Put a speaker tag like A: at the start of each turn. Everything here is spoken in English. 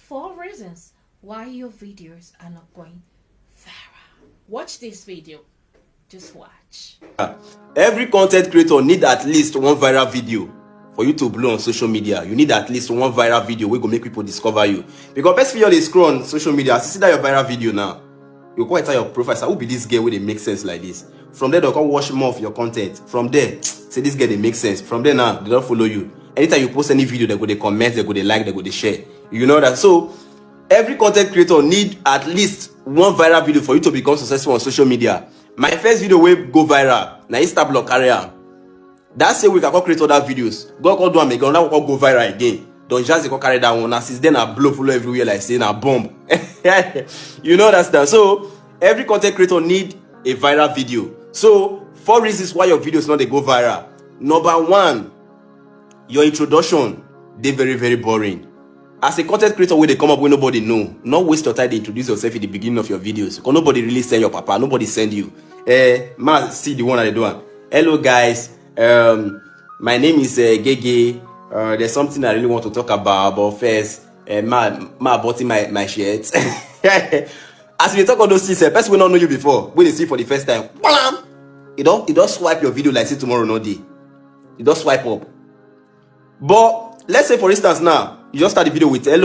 A: 4 reasons why your videos are not going viral. Watch this video. Just watch.
B: Every content creator need at least one viral video for you to blow on social media. You need at least one viral video wey go make people discover you. Because best video dey scroll on social media, see that your viral video now. You go enter your profile, say, who be this girl wey dey make sense like this? From there, they'll come watch more of your content. From there, say this girl dey make sense. From there now, they don't follow you. Anytime you post any video, they go dey comment, they go dey like, they go dey share. You know that? So every content creator need at least one viral video for you to become successful on social media. My first video will go viral. Now Insta block career. That same week I can create other videos. God can do am again. Now go viral again. Don't just go carry that one. Now since then I blow follow everywhere like saying a bomb. You know that's that. So every content creator need a viral video. So 4 reasons why your videos not they go viral. Number 1, your introduction they very boring. As a content creator where they come up with nobody know, not waste your time to introduce yourself in the beginning of your videos. Because nobody really send your papa, nobody send you. Man, see the one that they do. Hello guys, my name is Gege. There's something I really want to talk about, but first, ma bought in my shirt. As we talk on those things, person will not know you before. When they see for the first time, it don't swipe your video like say tomorrow no day. It don't swipe up. But let's say for instance now, you just start the video with hello.